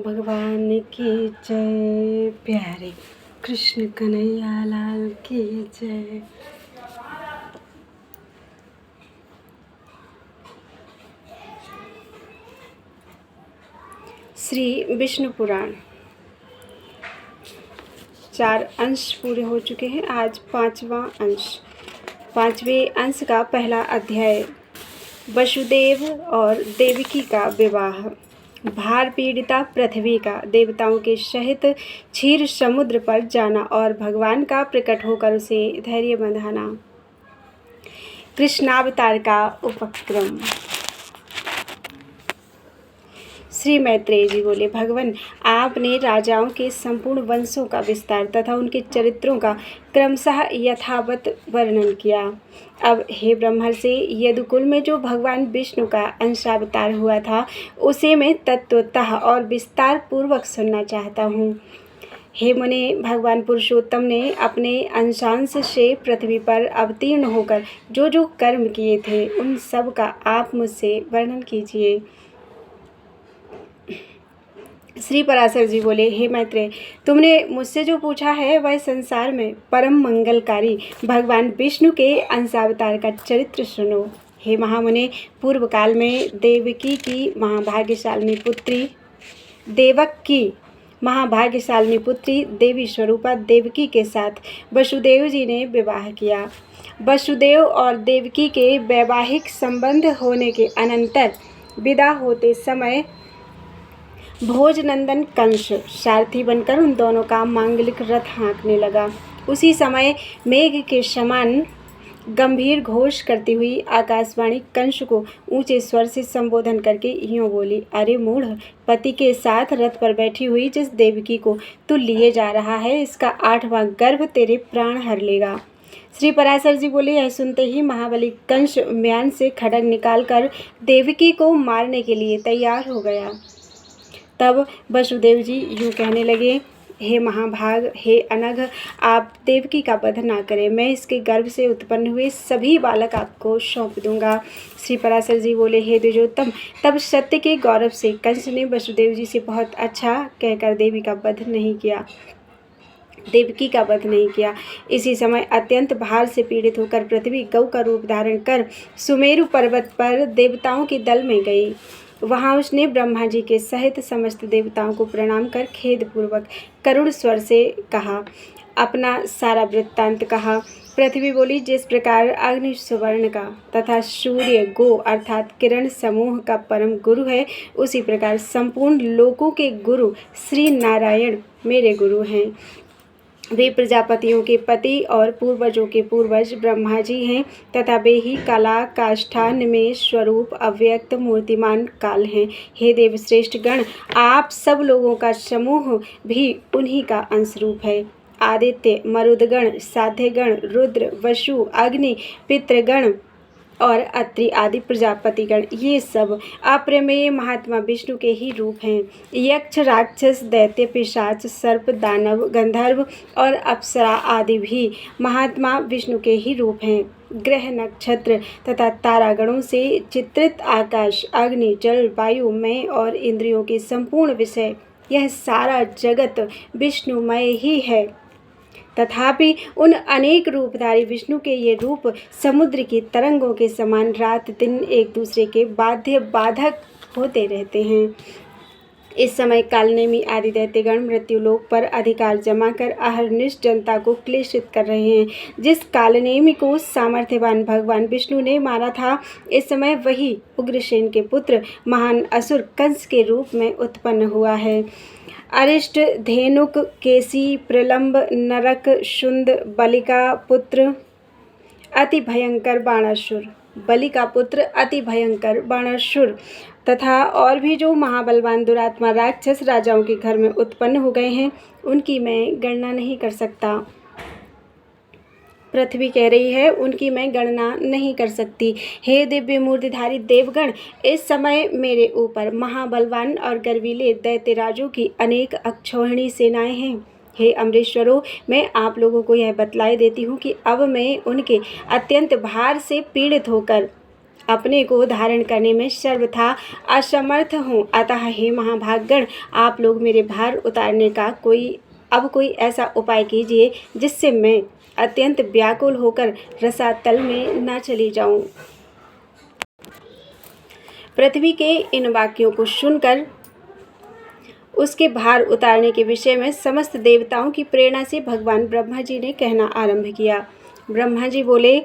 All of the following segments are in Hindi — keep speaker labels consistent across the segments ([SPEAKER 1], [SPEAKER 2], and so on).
[SPEAKER 1] भगवान की जय। प्यारे कृष्ण कन्हैया लाल की जय। श्री विष्णु पुराण 4 अंश पूरे हो चुके हैं। आज 5वां अंश। 5वें अंश का पहला अध्याय वसुदेव और देवकी का विवाह। भार पीड़िता पृथ्वी का देवताओं के सहित क्षीर समुद्र पर जाना और भगवान का प्रकट होकर उसे धैर्य बंधाना। कृष्णावतार का उपक्रम। श्री मैत्रेय जी बोले, भगवान आपने राजाओं के संपूर्ण वंशों का विस्तार तथा उनके चरित्रों का क्रमशः यथावत वर्णन किया। अब हे ब्रह्मर्षि, यदुकुल में जो भगवान विष्णु का अंशावतार हुआ था उसे मैं तत्वतः और विस्तार पूर्वक सुनना चाहता हूँ। हे मुने, भगवान पुरुषोत्तम ने अपने अंशांश से पृथ्वी पर अवतीर्ण होकर जो जो कर्म किए थे उन सब का आप मुझसे वर्णन कीजिए। श्री पराशर जी बोले, हे मैत्रेय, तुमने मुझसे जो पूछा है वह संसार में परम मंगलकारी भगवान विष्णु के अंशावतार का चरित्र सुनो। हे महामुने, पूर्व काल में देवकी की महाभाग्यशालिनी पुत्री देवी स्वरूपा देवकी के साथ वसुदेव जी ने विवाह किया। वसुदेव और देवकी के वैवाहिक संबंध होने के अनंतर विदा होते समय भोजनंदन कंस सारथी बनकर उन दोनों का मांगलिक रथ हाँकने लगा। उसी समय मेघ के समान गंभीर घोष करती हुई आकाशवाणी कंस को ऊंचे स्वर से संबोधन करके यूँ बोली, अरे मूढ़, पति के साथ रथ पर बैठी हुई जिस देवकी को तू लिए जा रहा है, इसका 8वां गर्भ तेरे प्राण हर लेगा। श्री पराशर जी बोले, यह सुनते ही महाबली कंस म्यान से खड्ग निकालकर देवकी को मारने के लिए तैयार हो गया। तब वसुदेव जी यूँ कहने लगे, हे महाभाग, हे अनघ, आप देवकी का वध ना करें। मैं इसके गर्भ से उत्पन्न हुए सभी बालक आपको सौंप दूंगा। श्री पराशर जी बोले, हे द्विजोत्तम, तब सत्य के गौरव से कंस ने वसुदेव जी से बहुत अच्छा कहकर देवी का वध नहीं किया। इसी समय अत्यंत भार से पीड़ित होकर पृथ्वी गौ का रूप धारण कर सुमेरु पर्वत पर देवताओं के दल में गई। वहाँ उसने ब्रह्मा जी के सहित समस्त देवताओं को प्रणाम कर खेदपूर्वक करुण स्वर से कहा, अपना सारा वृत्तांत कहा। पृथ्वी बोली, जिस प्रकार अग्नि सुवर्ण का तथा सूर्य गो अर्थात किरण समूह का परम गुरु है, उसी प्रकार संपूर्ण लोकों के गुरु श्री नारायण मेरे गुरु हैं। वे प्रजापतियों के पति और पूर्वजों के पूर्वज ब्रह्मा जी हैं तथा वे ही कला काष्ठा निमेष स्वरूप अव्यक्त मूर्तिमान काल हैं। हे देवश्रेष्ठ गण, आप सब लोगों का समूह भी उन्हीं का अंश रूप है। आदित्य, मरुदगण, साध्यगण, रुद्र, वसु, अग्नि, पितृगण और अत्रि आदि प्रजापतिगण, ये सब अप्रमेय महात्मा विष्णु के ही रूप हैं। यक्ष, राक्षस, दैत्य, पिशाच, सर्प, दानव, गंधर्व और अप्सरा आदि भी महात्मा विष्णु के ही रूप हैं। ग्रह, नक्षत्र तथा तारागणों से चित्रित आकाश, अग्नि, जल, वायु, मय और इंद्रियों के संपूर्ण विषय, यह सारा जगत विष्णुमय ही है। तथापि उन अनेक रूपधारी विष्णु के ये रूप समुद्र की तरंगों के समान रात दिन एक दूसरे के बाधक होते रहते हैं। इस समय कालनेमी आदि दैत्यगण मृत्युलोक पर अधिकार जमा कर अहरनिश जनता को क्लेशित कर रहे हैं। जिस कालनेमी को सामर्थ्यवान भगवान विष्णु ने मारा था, इस समय वही उग्रसेन के पुत्र महान असुर कंस के रूप में उत्पन्न हुआ है। अरिष्ट, धेनुक, केसी, प्रलंब, नरक, शुंद, बलि का पुत्र अति भयंकर बाणासुर तथा और भी जो महाबलवान दुरात्मा राक्षस राजाओं के घर में उत्पन्न हो गए हैं, उनकी मैं गणना नहीं कर सकता। पृथ्वी कह रही है, उनकी मैं गणना नहीं कर सकती। हे दिव्य मूर्तिधारी देवगण, इस समय मेरे ऊपर महाबलवान और गर्वीले दैत्यराजों की अनेक अक्षौहिणी सेनाएं हैं। हे अमरेश्वरों, मैं आप लोगों को यह बतलाए देती हूँ कि अब मैं उनके अत्यंत भार से पीड़ित होकर अपने को धारण करने में सर्वथा असमर्थ हूँ। अतः हे महाभागगण, आप लोग मेरे भार उतारने का कोई ऐसा उपाय कीजिए जिससे मैं अत्यंत व्याकुल होकर रसातल में न चली जाऊं। पृथ्वी के इन वाक्यों को सुनकर उसके भार उतारने के विषय में समस्त देवताओं की प्रेरणा से भगवान ब्रह्मा जी ने कहना आरंभ किया। ब्रह्मा जी बोले,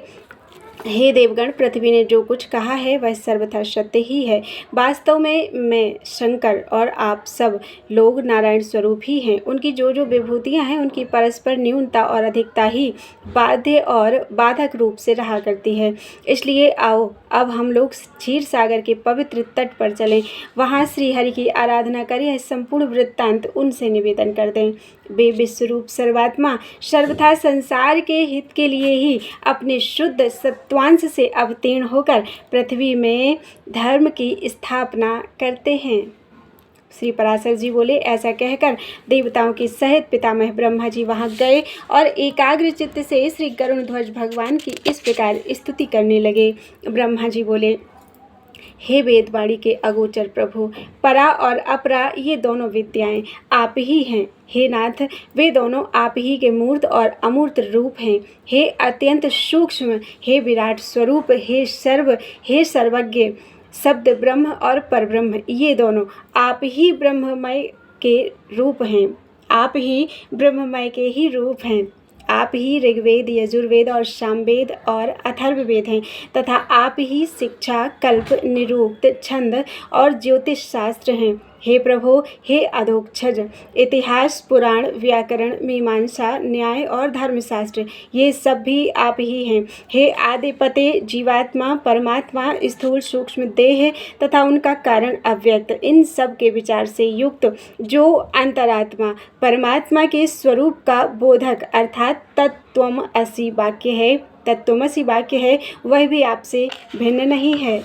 [SPEAKER 1] हे देवगण, पृथ्वी ने जो कुछ कहा है वह सर्वथा सत्य ही है। वास्तव में मैं शंकर और आप सब लोग नारायण स्वरूप ही हैं। उनकी जो जो विभूतियां हैं उनकी परस्पर न्यूनता और अधिकता ही बाध्य और बाधक रूप से रहा करती है। इसलिए आओ अब हम लोग क्षीर सागर के पवित्र तट पर चलें, वहाँ श्री हरि की आराधना कर यह संपूर्ण वृत्तांत उनसे निवेदन कर दें। वे विश्वरूप सर्वात्मा सर्वथा संसार के हित के लिए ही अपने शुद्ध सत्वांश से अवतीर्ण होकर पृथ्वी में धर्म की स्थापना करते हैं। श्री पराशर जी बोले, ऐसा कहकर देवताओं के सहित पितामह ब्रह्मा जी वहां गए और एकाग्र चित्त से श्री गरुण ध्वज भगवान की इस प्रकार स्तुति करने लगे। ब्रह्मा जी बोले, हे वेदवाणी के अगोचर प्रभु, परा और अपरा ये दोनों विद्याएं आप ही हैं। हे नाथ, वे दोनों आप ही के मूर्त और अमूर्त रूप हैं। हे अत्यंत सूक्ष्म, हे विराट स्वरूप, हे सर्वज्ञ शब्द ब्रह्म और परब्रह्म, ये दोनों आप ही ब्रह्ममय के रूप हैं। आप ही ब्रह्ममय के ही रूप हैं। आप ही ऋग्वेद, यजुर्वेद और सामवेद और अथर्ववेद हैं तथा आप ही शिक्षा, कल्प, निरुक्त, छंद और ज्योतिष शास्त्र हैं। हे प्रभो, हे अधोक्षज, इतिहास, पुराण, व्याकरण, मीमांसा, न्याय और धर्मशास्त्र, ये सब भी आप ही हैं। हे आदिपते, जीवात्मा, परमात्मा, स्थूल सूक्ष्म देह तथा उनका कारण अव्यक्त, इन सब के विचार से युक्त जो अंतरात्मा परमात्मा के स्वरूप का बोधक अर्थात तत्त्वमसि वाक्य है, वह भी आपसे भिन्न नहीं है।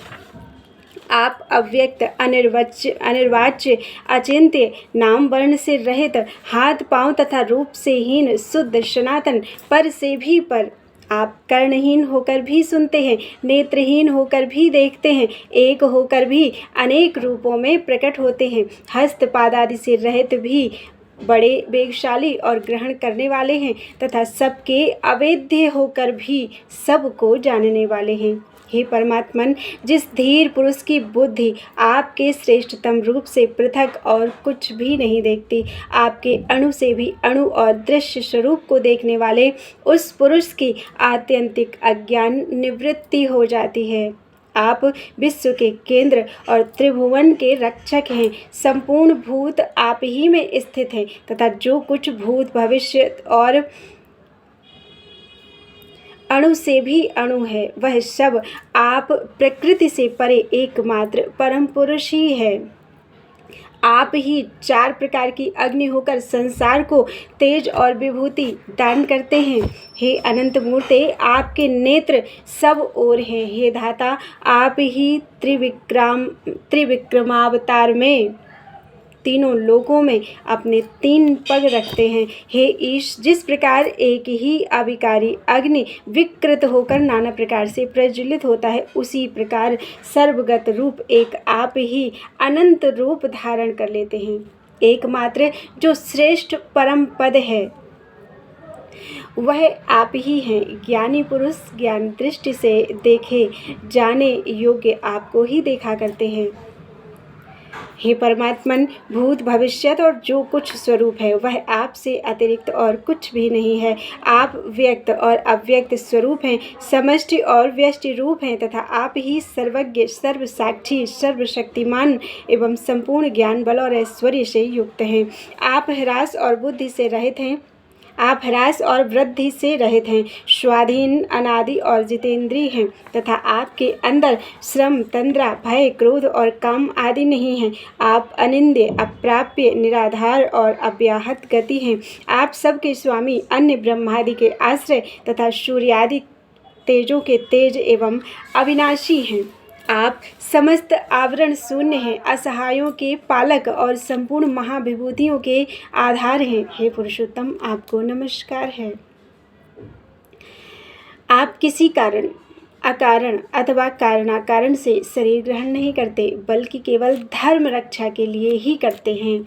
[SPEAKER 1] आप अव्यक्त, अनिर्वाच्य, अचिंत्य, नाम वर्ण से रहित, हाथ पांव तथा रूप से हीन, शुद्ध, सनातन, पर से भी पर। आप कर्णहीन होकर भी सुनते हैं, नेत्रहीन होकर भी देखते हैं, एक होकर भी अनेक रूपों में प्रकट होते हैं, हस्त पादादि से रहित भी बड़े वेगशाली और ग्रहण करने वाले हैं तथा सबके अवेद्य होकर भी सबको जानने वाले हैं। हे परमात्मन, जिस धीर पुरुष की बुद्धि आपके श्रेष्ठतम रूप से पृथक और कुछ भी नहीं देखती, आपके अणु से भी अणु और दृश्य स्वरूप को देखने वाले उस पुरुष की आत्यंतिक अज्ञान निवृत्ति हो जाती है। आप विश्व के केंद्र और त्रिभुवन के रक्षक हैं। संपूर्ण भूत आप ही में स्थित हैं तथा जो कुछ भूत, भविष्य और अणु से भी अणु है, वह सब आप प्रकृति से परे एकमात्र परम पुरुष ही है। आप ही 4 प्रकार की अग्नि होकर संसार को तेज और विभूति दान करते हैं। हे अनंत मूर्ते, आपके नेत्र सब ओर हैं। हे धाता, आप ही त्रिविक्रमावतार में तीनों लोकों में अपने 3 पग रखते हैं। हे ईश, जिस प्रकार एक ही अविकारी अग्नि विकृत होकर नाना प्रकार से प्रज्वलित होता है, उसी प्रकार सर्वगत रूप एक आप ही अनंत रूप धारण कर लेते हैं। एकमात्र जो श्रेष्ठ परम पद है वह आप ही हैं। ज्ञानी पुरुष ज्ञान दृष्टि से देखे जाने योग्य आपको ही देखा करते हैं। हे परमात्मन, भूत, भविष्यत और जो कुछ स्वरूप है वह आपसे अतिरिक्त और कुछ भी नहीं है। आप व्यक्त और अव्यक्त स्वरूप हैं, समष्टि और व्यष्टि रूप हैं तथा आप ही सर्वज्ञ, सर्वसाक्षी, सर्वशक्तिमान एवं संपूर्ण ज्ञान, बल और ऐश्वर्य से युक्त हैं। आप ह्रास और बुद्धि से रहित हैं। आप ह्रास और वृद्धि से रहित हैं, स्वाधीन, अनादि और जितेंद्रिय हैं तथा आपके अंदर श्रम, तंद्रा, भय, क्रोध और काम आदि नहीं हैं। आप अनिंद्य, अप्राप्य, निराधार और अव्याहत गति हैं। आप सबके स्वामी, अन्य ब्रह्मादि के आश्रय तथा सूर्यादि तेजों के तेज एवं अविनाशी हैं। आप समस्त आवरण शून्य हैं, असहायों के पालक और संपूर्ण महाविभूतियों के आधार हैं। हे पुरुषोत्तम, आपको नमस्कार है। आप किसी कारण अकारण अथवा कारणाकारण से शरीर ग्रहण नहीं करते, बल्कि केवल धर्म रक्षा के लिए ही करते हैं।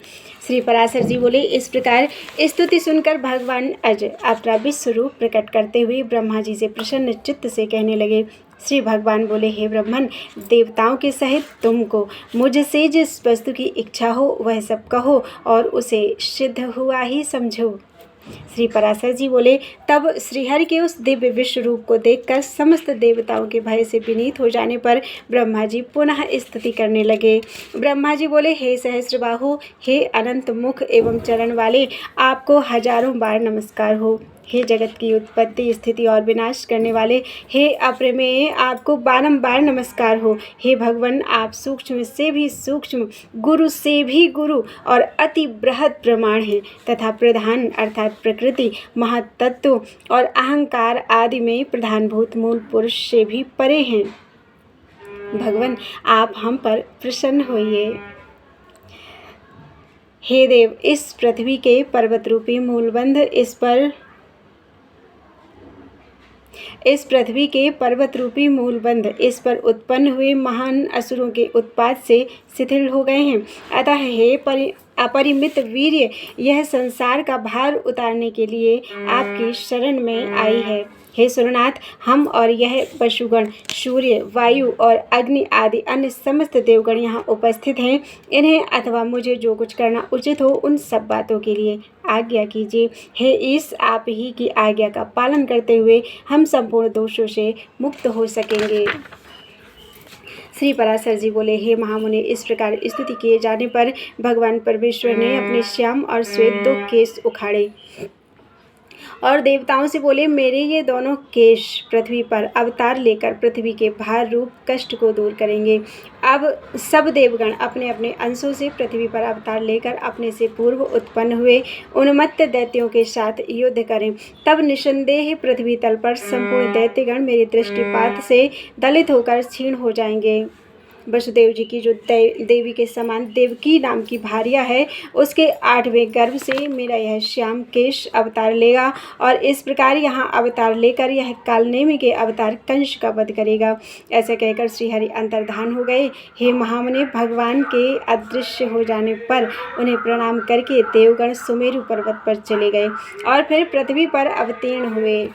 [SPEAKER 1] श्री पराशर जी बोले, इस प्रकार स्तुति सुनकर भगवान अज अपना विश्व रूप प्रकट करते हुए ब्रह्मा जी से प्रसन्न चित्त से कहने लगे। श्री भगवान बोले, हे ब्रह्मन, देवताओं के सहित तुमको मुझसे जिस वस्तु की इच्छा हो वह सब कहो और उसे सिद्ध हुआ ही समझो। श्री पराशर जी बोले, तब श्रीहरि के उस दिव्य विश्व रूप को देखकर समस्त देवताओं के भय से विनीत हो जाने पर ब्रह्मा जी पुनः स्तुति करने लगे। ब्रह्मा जी बोले, हे सहस्रबाहु, हे अनंत मुख एवं चरण वाले, आपको हजारों बार नमस्कार हो। हे जगत की उत्पत्ति, स्थिति और विनाश करने वाले, हे अप्रमेय, आपको बारंबार नमस्कार हो। हे भगवान, आप सूक्ष्म से भी सूक्ष्म, गुरु से भी गुरु और अति बृहद प्रमाण हैं तथा प्रधान अर्थात प्रकृति, महातत्व और अहंकार आदि में प्रधानभूत मूल पुरुष से भी परे हैं। भगवान, आप हम पर प्रसन्न होइए। हे देव, इस पृथ्वी के पर्वत रूपी मूलबंध इस पृथ्वी के पर्वत रूपी मूलबंध इस पर उत्पन्न हुए महान असुरों के उत्पात से शिथिल हो गए हैं। अतः हे अपरिमित वीर्य, यह संसार का भार उतारने के लिए आपकी शरण में आई है। हे सुरनाथ, हम और यह पशुगण, सूर्य, वायु और अग्नि आदि अन्य समस्त देवगण यहाँ उपस्थित हैं। इन्हें अथवा मुझे जो कुछ करना उचित हो उन सब बातों के लिए आज्ञा कीजिए। हे ईश, आप ही की आज्ञा का पालन करते हुए हम संपूर्ण दोषों से मुक्त हो सकेंगे। श्री पराशर जी बोले, हे महामुनि, इस प्रकार स्तुति किए जाने पर भगवान परमेश्वर ने अपने श्याम और श्वेत दो केश उखाड़े और देवताओं से बोले, मेरे ये दोनों केश पृथ्वी पर अवतार लेकर पृथ्वी के भार रूप कष्ट को दूर करेंगे। अब सब देवगण अपने अपने अंशों से पृथ्वी पर अवतार लेकर अपने से पूर्व उत्पन्न हुए उन्मत्त दैत्यों के साथ युद्ध करें। तब निसंदेह पृथ्वी तल पर संपूर्ण दैत्यगण मेरी दृष्टिपात से दलित होकर क्षीण हो जाएंगे। वसुदेव जी की जो देवी के समान देवकी नाम की भार्या है, उसके 8वें गर्भ से मेरा यह श्याम केश अवतार लेगा और इस प्रकार यहाँ अवतार लेकर यह कालनेमी के अवतार कंस का वध करेगा। ऐसा कहकर श्रीहरि अंतर्धान हो गए। हे महामुनि, भगवान के अदृश्य हो जाने पर उन्हें प्रणाम करके देवगण सुमेरु पर्वत पर चले गए और फिर पृथ्वी पर अवतीर्ण हुए।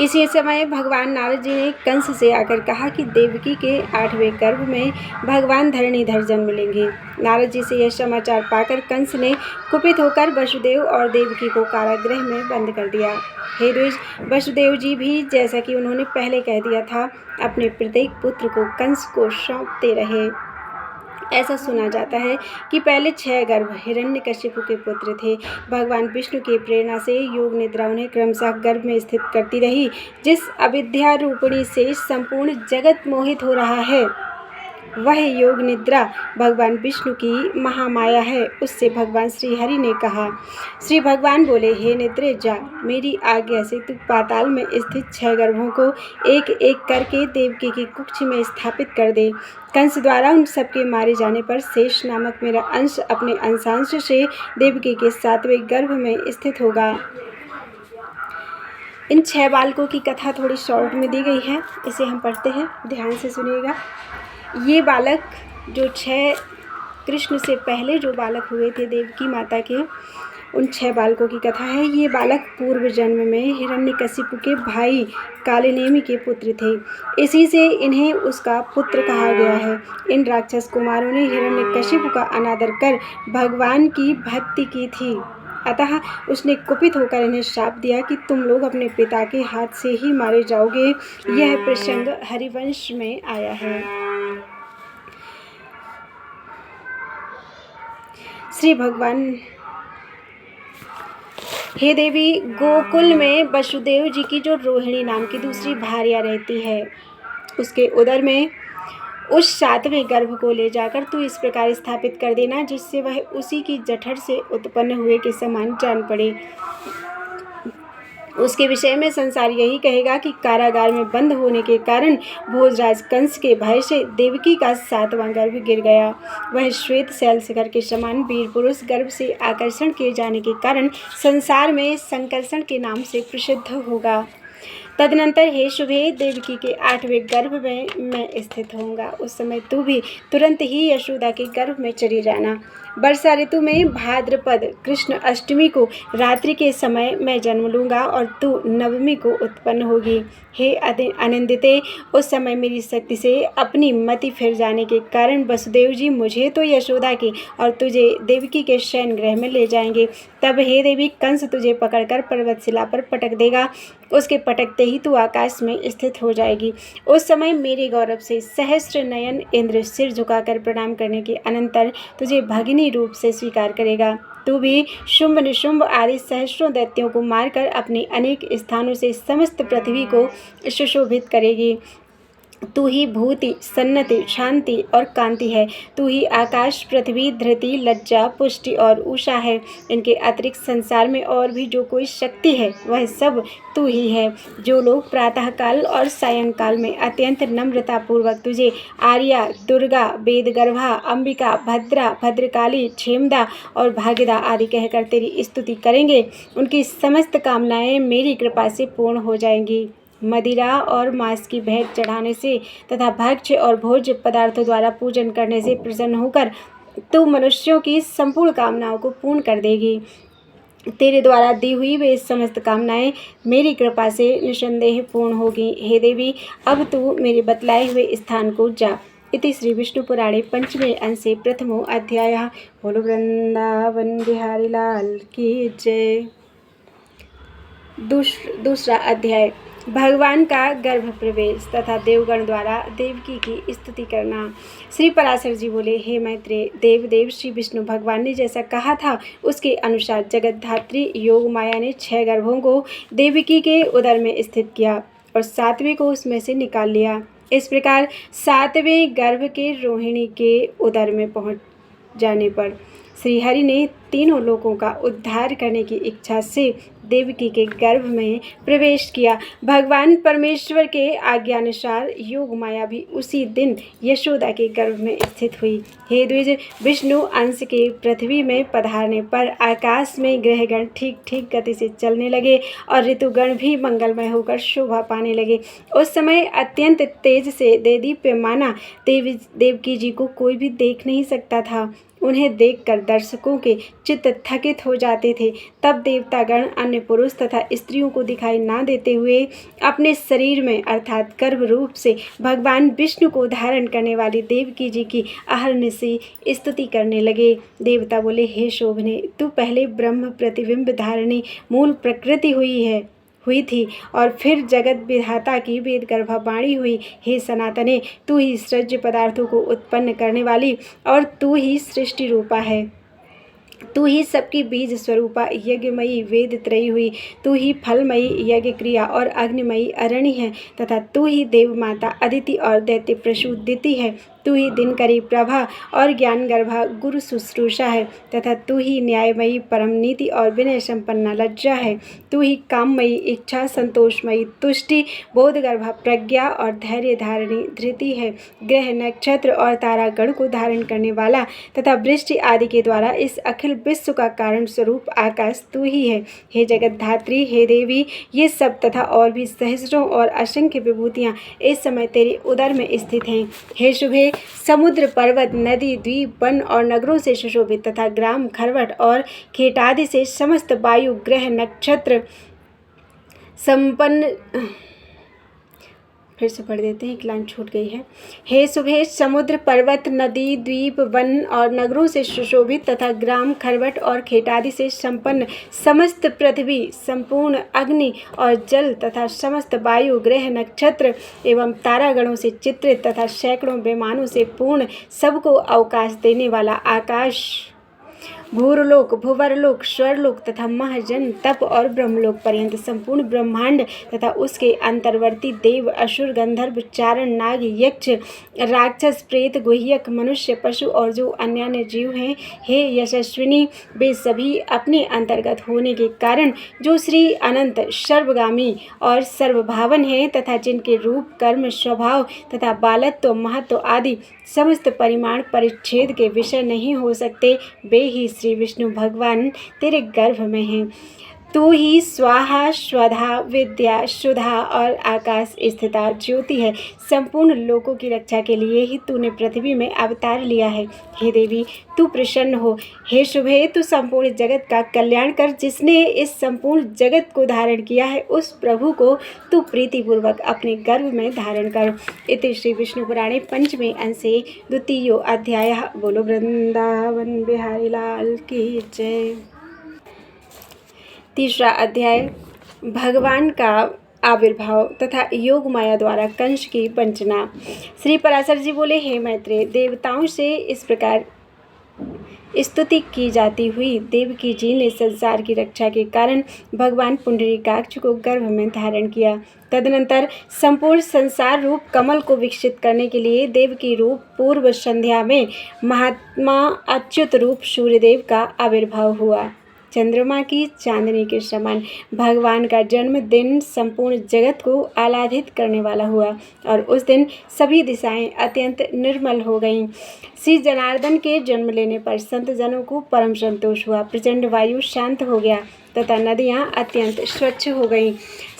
[SPEAKER 1] इसी समय भगवान नारद जी ने कंस से आकर कहा कि देवकी के 8वें गर्भ में भगवान धरणीधर जन्म लेंगे। नारद जी से यह समाचार पाकर कंस ने कुपित होकर वसुदेव और देवकी को कारागृह में बंद कर दिया। हे द्विज, वसुदेव जी भी जैसा कि उन्होंने पहले कह दिया था, अपने प्रत्येक पुत्र को कंस को सौंपते रहे। ऐसा सुना जाता है कि पहले 6 गर्भ हिरण्यकशिपु के पुत्र थे। भगवान विष्णु की प्रेरणा से योग निद्रा उन्हें क्रमशः गर्भ में स्थित करती रही। जिस अविद्या रूपिणी से संपूर्ण जगत मोहित हो रहा है, वह योग निद्रा भगवान विष्णु की महामाया है। उससे भगवान श्रीहरि ने कहा। श्री भगवान बोले, हे निद्रे, जा, मेरी आज्ञा से तू पाताल में स्थित 6 गर्भों को एक एक करके देवकी की कुक्ष में स्थापित कर दे। कंस द्वारा उन सबके मारे जाने पर शेष नामक मेरा अंश अपने अंशांश से देवकी के 7वें गर्भ में स्थित होगा। इन 6 बालकों की कथा थोड़ी शॉर्ट में दी गई है, इसे हम पढ़ते हैं, ध्यान से सुनिएगा। ये बालक जो 6 कृष्ण से पहले जो बालक हुए थे देवकी माता के, उन 6 बालकों की कथा है। ये बालक पूर्व जन्म में हिरण्यकशिपु के भाई कालनेमी के पुत्र थे, इसी से इन्हें उसका पुत्र कहा गया है। इन राक्षस कुमारों ने हिरण्यकशिपु का अनादर कर भगवान की भक्ति की थी, अतः उसने कुपित होकर इन्हें शाप दिया कि तुम लोग अपने पिता के हाथ से ही मारे जाओगे। यह प्रसंग हरिवंश में आया है। श्री भगवान, हे देवी, गोकुल में वसुदेव जी की जो रोहिणी नाम की दूसरी भार्या रहती है, उसके उदर में उस 7वें गर्भ को ले जाकर तू इस प्रकार स्थापित कर देना जिससे वह उसी की जठर से उत्पन्न हुए के समान जान पड़े। उसके विषय में संसार यही कहेगा कि कारागार में बंद होने के कारण भोजराज कंस के भय से देवकी का 7वां गर्भ गिर गया। वह श्वेत शैल शिखर के समान वीर पुरुष गर्भ से आकर्षण किए जाने के कारण संसार में संकर्षण के नाम से प्रसिद्ध होगा। तदनंतर हे शुभे देवकी के 8वें गर्भ में मैं स्थित होऊंगा। उस समय तू भी तुरंत ही यशोदा के गर्भ में चली जाना। वर्षा ऋतु में भाद्रपद कृष्ण अष्टमी को रात्रि के समय मैं जन्म लूँगा और तू नवमी को उत्पन्न होगी। हे अनिंदिते, उस समय मेरी शक्ति से अपनी मति फिर जाने के कारण वसुदेव जी मुझे तो यशोदा के और तुझे देवकी के शयन गृह में ले जाएंगे। तब हे देवी, कंस तुझे पकड़कर पर्वतशिला पर पटक देगा। उसके पटकते ही तू आकाश में स्थित हो जाएगी। उस समय मेरे गौरव से सहस्त्र नयन इंद्र सिर झुकाकर प्रणाम करने के अनंतर तुझे भगिनी रूप से स्वीकार करेगा। तू भी शुंभ निशुंभ आदि सहस्रों दैत्यों को मारकर अपने अनेक स्थानों से समस्त पृथ्वी को सुशोभित करेगी। तू ही भूति, सन्नति, शांति और कांति है। तू ही आकाश, पृथ्वी, धृति, लज्जा, पुष्टि और उषा है। इनके अतिरिक्त संसार में और भी जो कोई शक्ति है वह सब तू ही है। जो लोग प्रातःकाल और सायंकाल में अत्यंत नम्रतापूर्वक तुझे आर्या, दुर्गा, वेदगर्भा, अंबिका, भद्रा, भद्रकाली, क्षेमदा और भाग्यदा आदि कहकर तेरी स्तुति करेंगे, उनकी समस्त कामनाएं मेरी कृपा से पूर्ण हो जाएंगी। मदिरा और मांस की भेंट चढ़ाने से तथा भक्ष्य और भोज्य पदार्थों द्वारा पूजन करने से प्रसन्न होकर तू मनुष्यों की संपूर्ण कामनाओं को पूर्ण कर देगी। तेरे द्वारा दी हुई वे समस्त कामनाएं मेरी कृपा से निसंदेह पूर्ण होगी। हे देवी, अब तू मेरे बतलाए हुए स्थान को जा। इति श्री विष्णु पुराणे पंचमे अंशे प्रथमो अध्यायः। बोलो वृंदावन बिहारी लाल की जय। दूसरा अध्याय, भगवान का गर्भ प्रवेश तथा देवगण द्वारा देवकी की स्तुति करना। श्री पराशर जी बोले, हे मैत्रेय, देव श्री विष्णु भगवान ने जैसा कहा था उसके अनुसार जगतधात्री योग माया ने 6 गर्भों को देवकी के उदर में स्थित किया और 7वें को उसमें से निकाल लिया। इस प्रकार 7वें गर्भ के रोहिणी के उदर में पहुँच जाने पर श्रीहरि ने तीनों लोकों का उद्धार करने की इच्छा से देवकी के गर्भ में प्रवेश किया। भगवान परमेश्वर के आज्ञानुसार योग माया भी उसी दिन यशोदा के गर्भ में स्थित हुई। हे द्विज, विष्णु अंश के पृथ्वी में पधारने पर आकाश में ग्रहगण ठीक ठीक गति से चलने लगे और ऋतुगण भी मंगलमय होकर शोभा पाने लगे। उस समय अत्यंत तेज से देदीप्यमाना देवकी जी को कोई भी देख नहीं सकता था। उन्हें देखकर दर्शकों के चित्त थकित हो जाते थे। तब देवतागण अन्य पुरुष तथा स्त्रियों को दिखाई ना देते हुए अपने शरीर में अर्थात गर्भ रूप से भगवान विष्णु को धारण करने वाली देवकी जी की अहर्निशि स्तुति करने लगे। देवता बोले, हे शोभने, तू पहले ब्रह्म प्रतिबिंब धारणी मूल प्रकृति हुई थी और फिर जगत विधाता की वेद गर्भवाणी हुई। हे सनातने, तू ही सृज्य पदार्थों को उत्पन्न करने वाली और तू ही सृष्टि रूपा है। तू ही सबकी बीज स्वरूपा यज्ञमयी वेद त्रयी हुई। तू ही फलमयी यज्ञ क्रिया और अग्निमयी अरण्य है तथा तू ही देव माता अदिति और दैत्य प्रसूदिति है। तू ही दिनकरी प्रभा और ज्ञान गर्भा गुरु शुश्रूषा है तथा तू ही न्यायमयी परम नीति और विनय संपन्ना लज्जा है। तू ही काममयी इच्छा संतोषमयी तुष्टि बोध गर्भा प्रज्ञा और धैर्य धारणी धृति है। ग्रह नक्षत्र और तारागण को धारण करने वाला तथा वृष्टि आदि के द्वारा इस अखिल विश्व का कारण स्वरूप आकाश तू ही है। हे जगत धात्री, हे देवी, ये सब तथा और भी सहस्रों और असंख्य विभूतियाँ इस समय तेरे उदर में स्थित हैं। हे शुभे, समुद्र, पर्वत, नदी, द्वीप, वन और नगरों से सुशोभित तथा ग्राम, खरवट और खेत आदि से समस्त वायु, ग्रह, नक्षत्र संपन्न। फिर से पढ़ देते हैं, एक लाइन छूट गई है। हे शुभे, समुद्र, पर्वत, नदी, द्वीप, वन और नगरों से सुशोभित तथा ग्राम, खरवट और खेत आदि से संपन्न समस्त पृथ्वी, संपूर्ण अग्नि और जल तथा समस्त वायु, ग्रह, नक्षत्र एवं तारागणों से चित्रित तथा सैकड़ों विमानों से पूर्ण सबको अवकाश देने वाला आकाश, भूरलोक, भुवरलोक, स्वरलोक तथा महजन, तप और ब्रह्मलोक पर्यंत संपूर्ण ब्रह्मांड तथा उसके अंतर्वर्ती देव, असुर, गंधर्व, चारण, नाग, यक्ष, राक्षस, प्रेत, गुह्यक, मनुष्य, पशु और जो अन्य जीव हैं, हे यशस्विनी, वे सभी अपने अंतर्गत होने के कारण जो श्री अनंत, सर्वगामी और सर्वभावन हैं तथा जिनके रूप, कर्म, स्वभाव तथा बालत्व, महत्व आदि समस्त परिमाण परिच्छेद के विषय नहीं हो सकते, वे ही श्री विष्णु भगवान तेरे गर्भ में हैं। तू ही स्वाहा स्वधा विद्या शुद्धा और आकाश स्थिता ज्योति है। संपूर्ण लोकों की रक्षा के लिए ही तूने पृथ्वी में अवतार लिया है। हे देवी तू प्रसन्न हो। हे शुभे तू संपूर्ण जगत का कल्याण कर। जिसने इस संपूर्ण जगत को धारण किया है उस प्रभु को तू प्रीतिपूर्वक अपने गर्भ में धारण कर। इति श्री विष्णु पुराणे पंचमे अंशे द्वितीयो अध्याय। बोलो वृंदावन बिहारी लाल की जय। तीसरा अध्याय भगवान का आविर्भाव तथा योग माया द्वारा कंस की वंचना। श्री पराशर जी बोले, हे मैत्रेय, देवताओं से इस प्रकार स्तुति की जाती हुई देवकी जी ने संसार की रक्षा के कारण भगवान पुंडरीकाक्ष को गर्भ में धारण किया। तदनंतर संपूर्ण संसार रूप कमल को विकसित करने के लिए देवकी रूप पूर्व संध्या में महात्मा अच्युत रूप सूर्यदेव का आविर्भाव हुआ। चंद्रमा की चांदनी के समान भगवान का जन्मदिन संपूर्ण जगत को आह्लादित करने वाला हुआ और उस दिन सभी दिशाएं अत्यंत निर्मल हो गईं। श्री जनार्दन के जन्म लेने पर संत जनों को परम संतोष हुआ। प्रचंड वायु शांत हो गया तथा नदियां अत्यंत स्वच्छ हो गईं।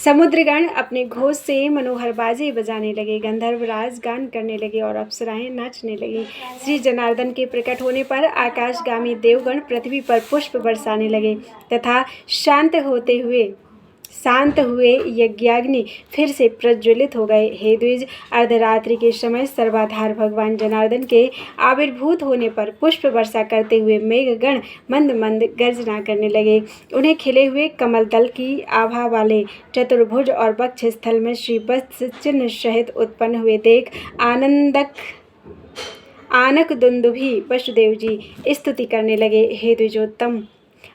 [SPEAKER 1] समुद्रगण अपने घोष से मनोहर बाजे बजाने लगे, गंधर्वराज गान करने लगे और अप्सराएं नाचने लगी। श्री जनार्दन के प्रकट होने पर आकाशगामी देवगण पृथ्वी पर पुष्प बरसाने लगे तथा शांत हुए यज्ञाग्नि फिर से प्रज्वलित हो गए। हे द्विज, अर्धरात्रि के समय सर्वाधार भगवान जनार्दन के आविर्भूत होने पर पुष्प वर्षा करते हुए मेघगण मंद मंद गर्जना करने लगे। उन्हें खिले हुए कमल दल की आभा वाले चतुर्भुज और वक्ष स्थल में श्रीवत्स चिन्ह सहित उत्पन्न हुए देख आनक दुंदुभी वसुदेव जी स्तुति करने लगे। हे द्विजोत्तम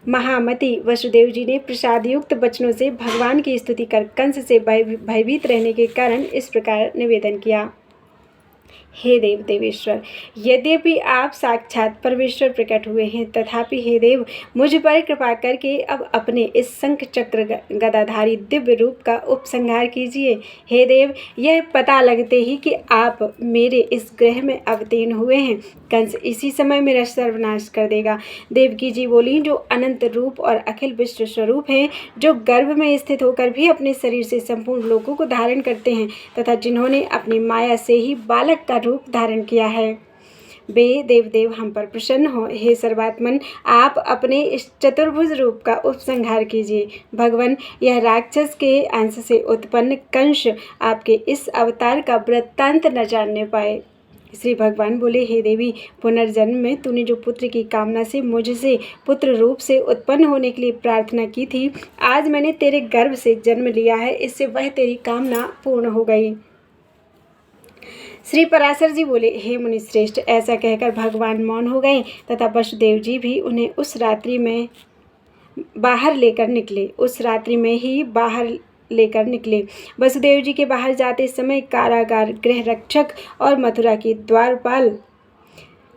[SPEAKER 1] महामति वसुदेव जी ने प्रसादयुक्त वचनों से भगवान की स्तुति कर कंस से भयभीत रहने के कारण इस प्रकार निवेदन किया। हे देव देवेश्वर, यद्यपि आप साक्षात परमेश्वर प्रकट हुए हैं तथापि हे देव मुझ पर कृपा करके अब अपने इस शंख चक्र गदाधारी दिव्य रूप का उपसंहार कीजिए। हे देव, यह पता लगते ही कि आप मेरे इस ग्रह में अवतीर्ण हुए हैं कंस इसी समय मेरा सर्वनाश कर देगा। देवकी जी बोली, जो अनंत रूप और अखिल विश्व स्वरूप हैं, जो गर्भ में स्थित होकर भी अपने शरीर से संपूर्ण लोकों को धारण करते हैं तथा जिन्होंने अपनी माया से ही बालक का रूप धारण किया है, वे देवदेव हम पर प्रसन्न हो। हे सर्वात्मन, आप अपने इस चतुर्भुज रूप का उपसंहार कीजिए। भगवान, यह राक्षस के अंश से उत्पन्न कंस आपके इस अवतार का वृत्तांत न जानने पाए। श्री भगवान बोले, हे देवी, पुनर्जन्म में तूने जो पुत्र की कामना से मुझसे पुत्र रूप से उत्पन्न होने के लिए प्रार्थना की थी, आज मैंने तेरे गर्भ से जन्म लिया है, इससे वह तेरी कामना पूर्ण हो गई। श्री पराशर जी बोले, हे मुनिश्रेष्ठ, ऐसा कहकर भगवान मौन हो गए तथा वसुदेव जी भी उन्हें उस रात्रि में ही बाहर लेकर निकले। वसुदेव जी के बाहर जाते समय कारागार गृह रक्षक और मथुरा की द्वारपाल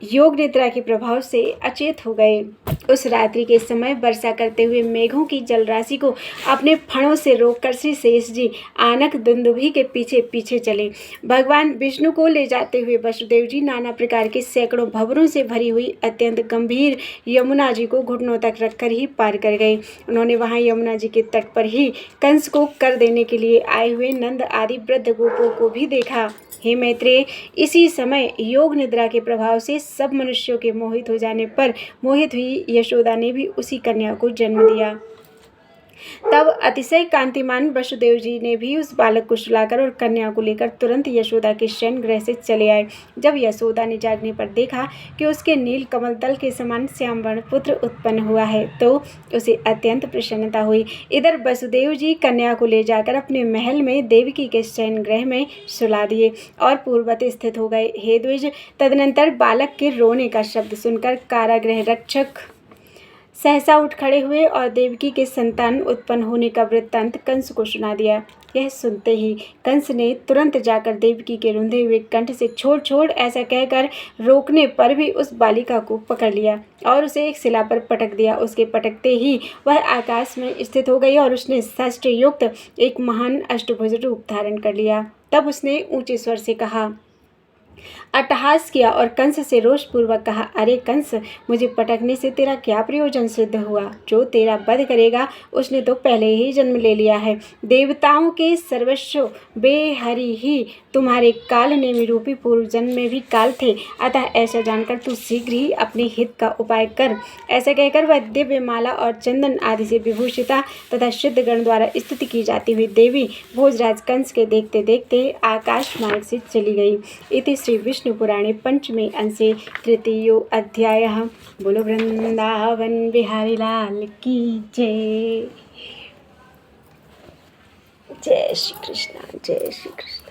[SPEAKER 1] योग निद्रा के प्रभाव से अचेत हो गए। उस रात्रि के समय वर्षा करते हुए मेघों की जलराशि को अपने फणों से रोककर श्री शेष जी आनक दुंदुभी के पीछे पीछे चले। भगवान विष्णु को ले जाते हुए वसुदेव जी नाना प्रकार के सैकड़ों भंवरों से भरी हुई अत्यंत गंभीर यमुना जी को घुटनों तक रखकर ही पार कर गए। उन्होंने वहां यमुना जी के तट पर ही कंस को कर देने के लिए आए हुए नंद आदि वृद्ध गोपों को भी देखा। हे मैत्रेय, इसी समय योग निद्रा के प्रभाव से सब मनुष्यों के मोहित हो जाने पर मोहित हुई यशोदा ने भी उसी कन्या को जन्म दिया। तब अतिशय कांतिमान वसुदेव जी ने भी उस बालक को सुलाकर और कन्या को लेकर तुरंत यशोदा के शयन गृह से चले आए। जब यशोदा ने जागने पर देखा कि उसके नील कमल दल के समान श्यामवर्ण पुत्र उत्पन्न हुआ है तो उसे अत्यंत प्रसन्नता हुई। इधर वसुदेव जी कन्या को ले जाकर अपने महल में देवकी के शयन गृह में सुला दिए और पूर्ववत स्थित हो गए। हे द्विज, तदनंतर बालक के रोने का शब्द सुनकर कारागृह रक्षक सहसा उठ खड़े हुए और देवकी के संतान उत्पन्न होने का वृत्तांत कंस को सुना दिया। यह सुनते ही कंस ने तुरंत जाकर देवकी के रुंधे हुए कंठ से छोड़ छोड़ ऐसा कहकर रोकने पर भी उस बालिका को पकड़ लिया और उसे एक शिला पर पटक दिया। उसके पटकते ही वह आकाश में स्थित हो गई और उसने षष्ठ युक्त एक महान अष्टभुज रूप धारण कर लिया। तब उसने ऊंचे स्वर से कहा, अट्टहास किया और कंस से रोषपूर्वक कहा, अरे कंस, मुझे पटकने से तेरा क्या प्रयोजन सिद्ध हुआ? जो तेरा वध करेगा उसने तो पहले ही जन्म ले लिया है। देवताओं के सर्वस्व बेहरि ही तुम्हारे काल नेमि रूपी पूर्व जन्म में भी काल थे, अतः ऐसा जानकर तू शीघ्र ही अपने हित का उपाय कर। ऐसा कहकर वह दिव्य माला और चंदन आदि से विभूषिता तथा सिद्धगण द्वारा स्तुति की जाती हुई देवी भोजराज कंस के देखते देखते आकाश मार्ग से चली गई। इति श्री विष्णु पुराणे पंचमे अंशे तृतीयो अध्यायः। बोलो वृंदावन बिहारी लाल की जय। जय श्री कृष्ण, जय श्री कृष्ण।